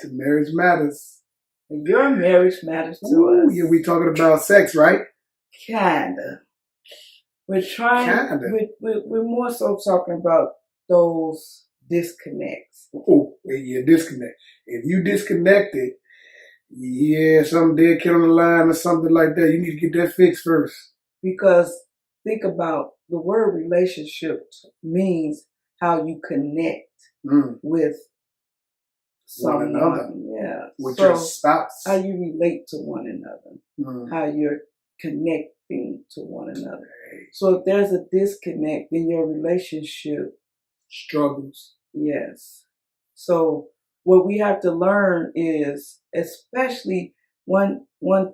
To marriage matters. And your marriage matters to Ooh, us. yeah, we talking about sex, right? Kinda. We're trying. Kinda. We're more so talking about those disconnects. Oh, yeah, disconnect. If you disconnected, yeah, some dead kid on the line or something like that, you need to get that fixed first. Because think about the word relationship means how you connect with someone. One another. Yeah. With your spouse. How you relate to one another. How you're connecting to one another. So if there's a disconnect, then your relationship struggles. Yes. So what we have to learn is, especially one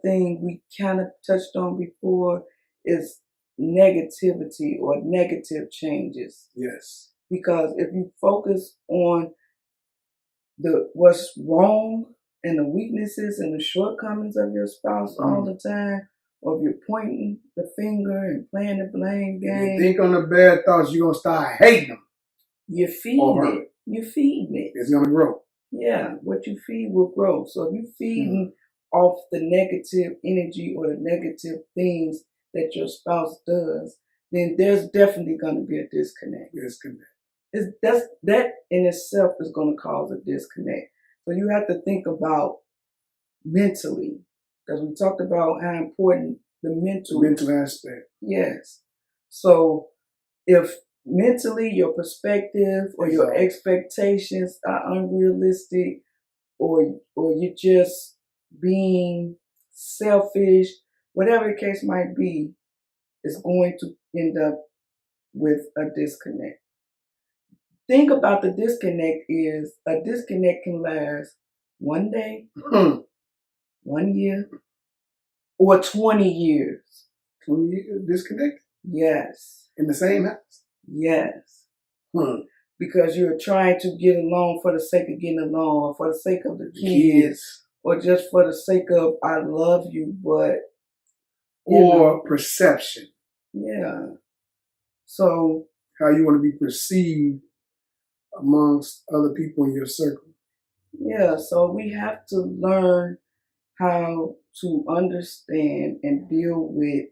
thing we kind of touched on before, is negativity or negative changes. Yes. Because if you focus on what's wrong and the weaknesses and the shortcomings of your spouse all the time, or if you're pointing the finger and playing the blame game, you think on the bad thoughts, you're going to start hating them. You're feeding it. You're feeding it. It's going to grow. Yeah, what you feed will grow. So if you're feeding off the negative energy or the negative things that your spouse does, then there's definitely going to be a disconnect. That in itself is going to cause a disconnect. So you have to think about mentally, because we talked about how important the mental aspect. Yes. So if mentally your perspective or your expectations are unrealistic, or you're just being selfish, whatever the case might be, it's going to end up with a disconnect. Think about the disconnect is a disconnect can last one day, 1 year, or 20 years. 20 years disconnect? Yes. In the same house? Yes. Because you're trying to get along for the sake of getting along, or for the sake of the kids, or just for the sake of I love you, but or perception. Yeah. So how you want to be perceived amongst other people in your circle. Yeah, so we have to learn how to understand and deal with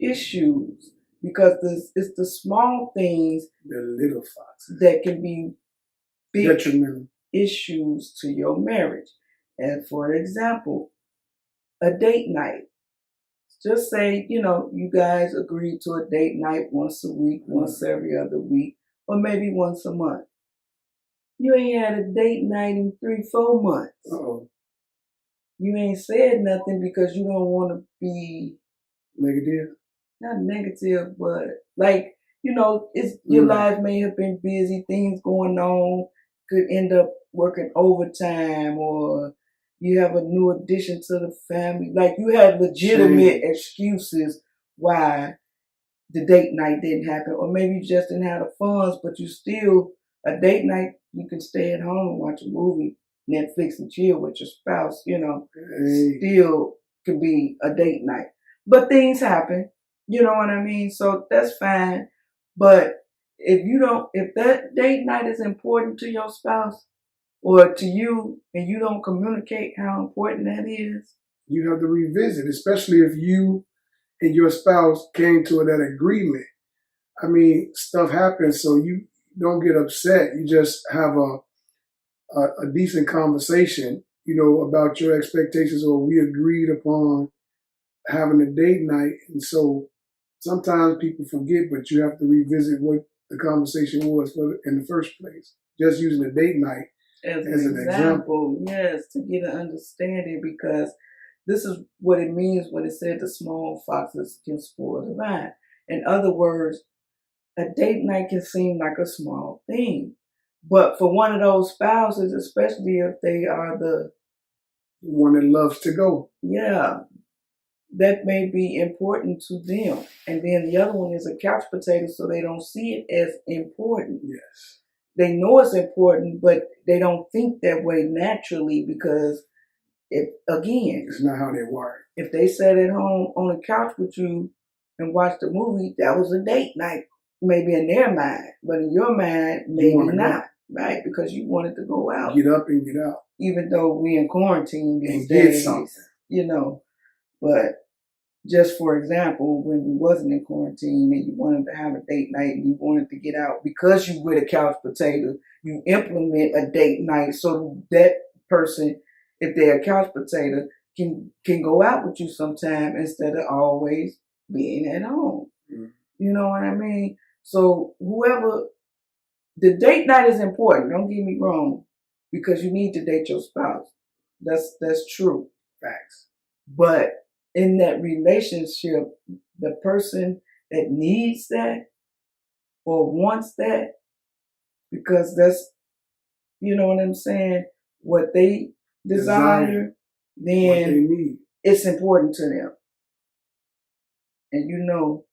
issues, because it's the small things, the little foxes, that can be big detrimental issues to your marriage. And for example, a date night. Just say, you guys agreed to a date night once a week, once every other week, or maybe once a month. You ain't had a date night in 3-4 months. You ain't said nothing because you don't want to be negative. Not negative, but like, it's your life may have been busy, things going on, could end up working overtime, or you have a new addition to the family. Like, you have legitimate excuses why the date night didn't happen, or maybe you just didn't have the funds, but you still, a date night, you can stay at home and watch a movie, Netflix and chill with your spouse, still could be a date night. But things happen, you know what I mean? So that's fine. But if that date night is important to your spouse or to you, and you don't communicate how important that is, you have to revisit, especially if you and your spouse came to that agreement. I mean, stuff happens, so you don't get upset. You just have a decent conversation, about your expectations, or we agreed upon having a date night. And so sometimes people forget, but you have to revisit what the conversation was in the first place. Just using a date night as an example. Yes, to get an understanding, because this is what it means when it said the small foxes can spoil the vine. In other words, a date night can seem like a small thing, but for one of those spouses, especially if they are the one that loves to go, that may be important to them. And then the other one is a couch potato, so they don't see it as important. Yes. They know it's important, but they don't think that way naturally, because it's not how they work. If they sat at home on the couch with you and watched a movie, that was a date night, maybe in their mind, but in your mind, maybe not. Right, because you wanted to go out. Get up and get out. Even though we in quarantine these And get days, something. you know. But just for example, when we wasn't in quarantine and you wanted to have a date night and you wanted to get out, because you with a couch potato, you implement a date night so that person, if they're a couch potato, can go out with you sometime instead of always being at home. Mm. You know what I mean? So whoever, the date night is important, don't get me wrong, because you need to date your spouse. That's true. Facts. But in that relationship, the person that needs that or wants that, because that's, you know what I'm saying, what they desire, What they then need. it's important to them. And you know,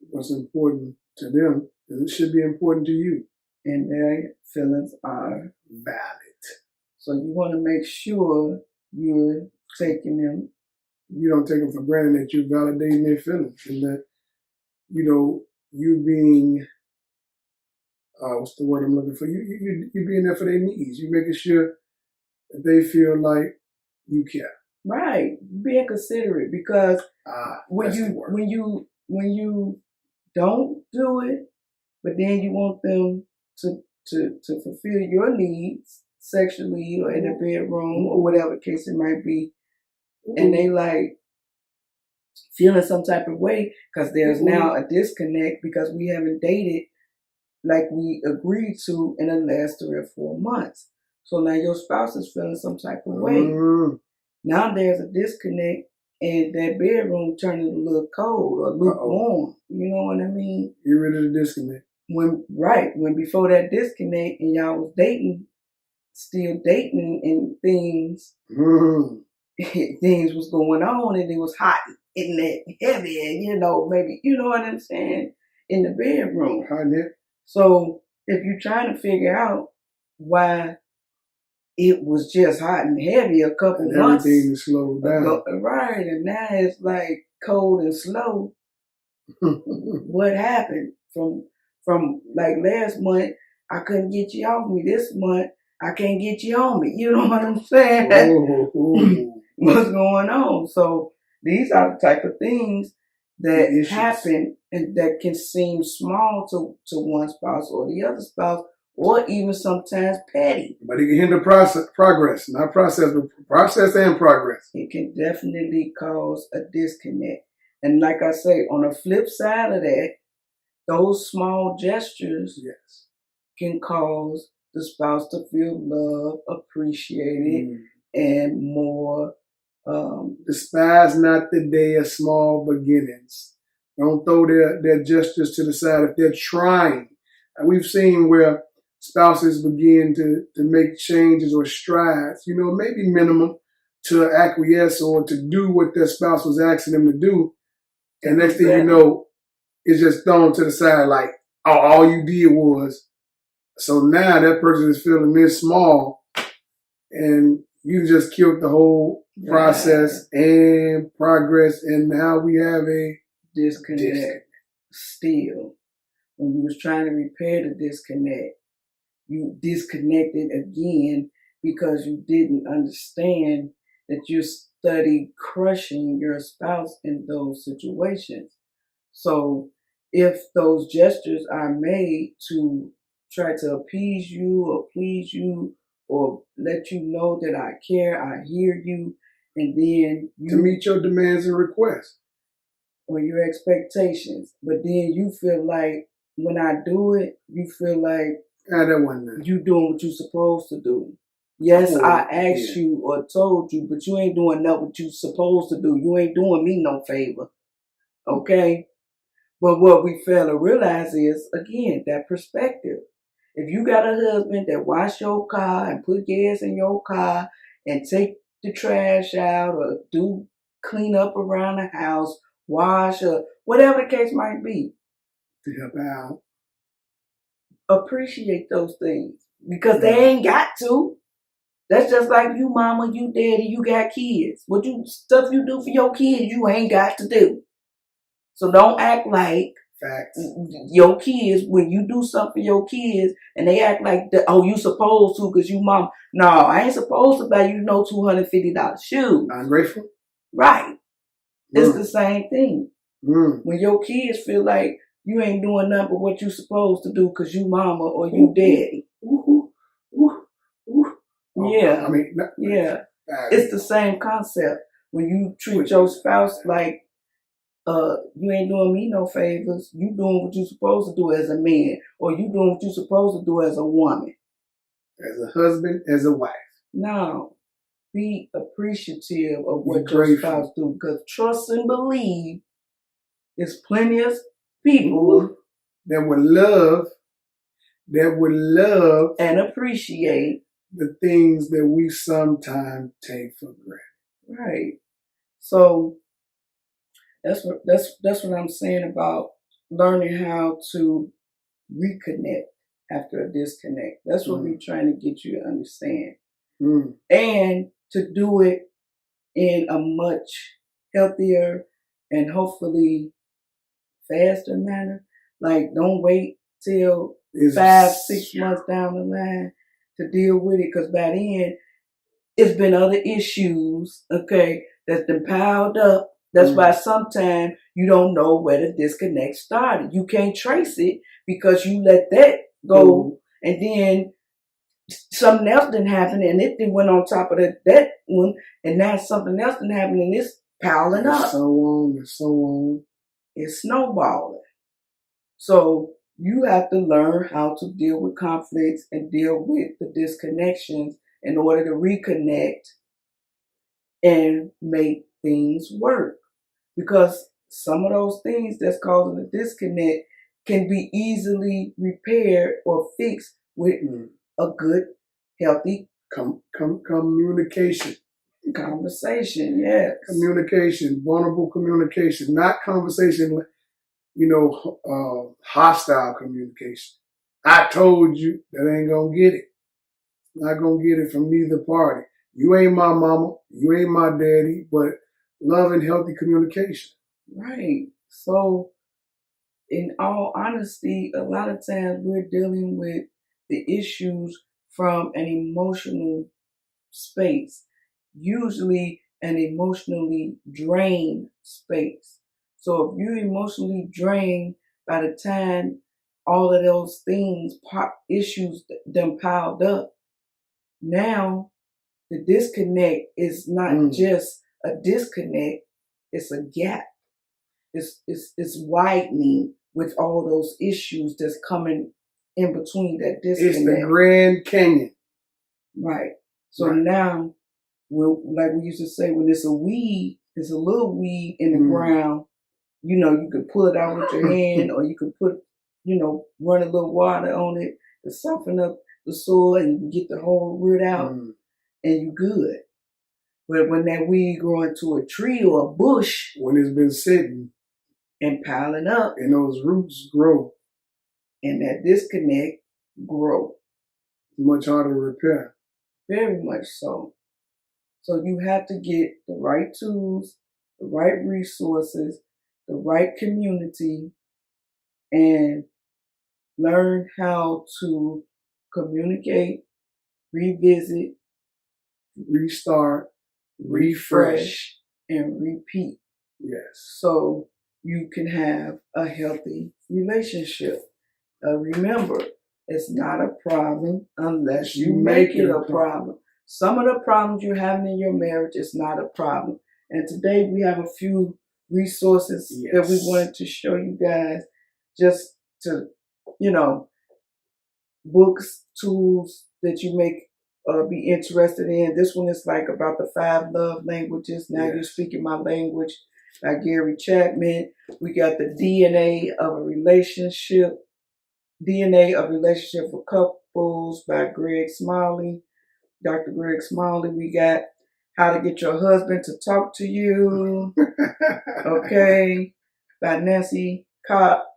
What's important to them, it should be important to you. and their feelings are Valid. So you want to make sure you're taking them. You don't take them for granted that you're validating their feelings and that, you know, you being, what's the word I'm looking for? You being there for their needs. You making sure that they feel like you care. Right, being considerate, because when you don't do it, but then you want them to fulfill your needs sexually or in the bedroom or whatever case it might be, and they like feeling some type of way because there's now a disconnect because we haven't dated like we agreed to in the last 3 or 4 months. So now your spouse is feeling some type of way. Now there's a disconnect and that bedroom turning a little cold or lukewarm. You know what I mean? Get rid of the disconnect. When before that disconnect and y'all was dating, still dating and things, things was going on and it was hot in that heavy and maybe, you know what I'm saying, in the bedroom. Hot in there. So if you're trying to figure out why it was just hot and heavy a couple and months everything is slowed down. Right, and now it's like cold and slow. What happened? From like last month, I couldn't get you off me. This month, I can't get you on me. You know what I'm saying? What's going on? So these are the type of things that happen and that can seem small to one spouse or the other spouse, or even sometimes petty. But it can hinder progress, not process, but process and progress. It can definitely cause a disconnect. And like I say, on the flip side of that, those small gestures can cause the spouse to feel loved, appreciated, and more. Despise not the day of small beginnings. Don't throw their gestures to the side if they're trying. And we've seen where spouses begin to make changes or strides, maybe minimum, to acquiesce or to do what their spouse was asking them to do. And next thing you know, it's just thrown to the side like, oh, all you did was. So now that person is feeling this small and you just killed the whole process and progress, and now we have a disconnect. Still, when you was trying to repair the disconnect, you disconnected again because you didn't understand that you studied crushing your spouse in those situations. So if those gestures are made to try to appease you or please you or let you know that I care, I hear you, and then to meet your demands and requests or your expectations, but then you feel like when I do it, you feel like that one you doing what you're supposed to do. Yes, I asked you or told you, but you ain't doing nothing what you supposed to do. You ain't doing me no favor. Okay? But what we fail to realize is, again, that perspective. If you got a husband that wash your car and put gas in your car and take the trash out or do clean up around the house, wash or whatever the case might be, to help out, appreciate those things because they ain't got to. That's just like you, mama, you daddy, you got kids. Stuff you do for your kids, you ain't got to do. So don't act like Facts. Your kids, when you do something for your kids and they act like, oh, you supposed to because you mom. No, I ain't supposed to buy you no $250 shoes. Ungrateful? Right. It's the same thing. Mm. When your kids feel like you ain't doing nothing but what you supposed to do because you mama or you daddy. Yeah. I mean, yeah. It's the same concept. When you treat your spouse like, you ain't doing me no favors. You doing what you supposed to do as a man, or you doing what you supposed to do as a woman. As a husband, as a wife. No. Be appreciative of what your spouse do, because trust and believe there's plenty of people that would love and appreciate the things that we sometimes take for granted. Right. So that's what I'm saying about learning how to reconnect after a disconnect. That's what we're trying to get you to understand. And to do it in a much healthier and hopefully faster manner. Like, don't wait till 5-6 months down the line to deal with it, because by then it's been other issues, okay, that's been piled up. That's why sometimes you don't know where the disconnect started. You can't trace it because you let that go, and then something else didn't happen, and it then went on top of that one, and now something else didn't happen, and it's piling up. So on and so on. It's snowballing. So you have to learn how to deal with conflicts and deal with the disconnections in order to reconnect and make things work. Because some of those things that's causing the disconnect can be easily repaired or fixed with a good, healthy communication. Conversation, yes. Communication, vulnerable communication, not conversation, hostile communication. I told you, that ain't gonna get it. Not gonna get it from neither party. You ain't my mama, you ain't my daddy, but love and healthy communication. Right. So, in all honesty, a lot of times we're dealing with the issues from an emotional space, usually an emotionally drained space. So if you're emotionally drained, by the time all of those things, issues them piled up, now the disconnect is not just a disconnect, it's a gap. It's widening with all those issues that's coming in between that disconnect. It's the Grand Canyon. Right. So now, like we used to say, when it's a weed, it's a little weed in the ground, you could pull it out with your hand, or you could put, run a little water on it to soften up the soil, and you can get the whole root out, and you good. But when that weed grow into a tree or a bush, when it's been sitting and piling up, and those roots grow, and that disconnect grow, much harder to repair. Very much so. So you have to get the right tools, the right resources, the right community, and learn how to communicate, revisit, restart, refresh, and repeat. Yes. So you can have a healthy relationship. Remember, it's not a problem unless you make it a problem. Some of the problems you're having in your marriage is not a problem. And today we have a few resources that we wanted to show you guys, just to, books, tools that you may be interested in. This one is like about the 5 love languages. Now You're Speaking My Language by Gary Chapman. We got the DNA of Relationship for Couples by Greg Smalley, Dr. Greg Smalley. We got How to Get Your Husband to Talk to You, okay, by Nancy Kopp.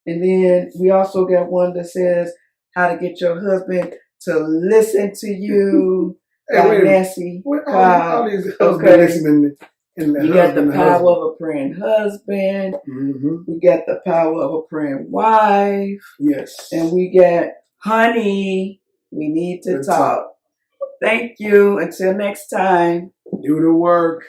And then we also got one that says How to Get Your Husband to Listen to You by Nancy Kopp. All these husbands listening And You got the power of a praying husband. Mm-hmm. We got the power of a praying wife. Yes. And we got, honey, we need to talk. Thank you. Until next time. Do the work.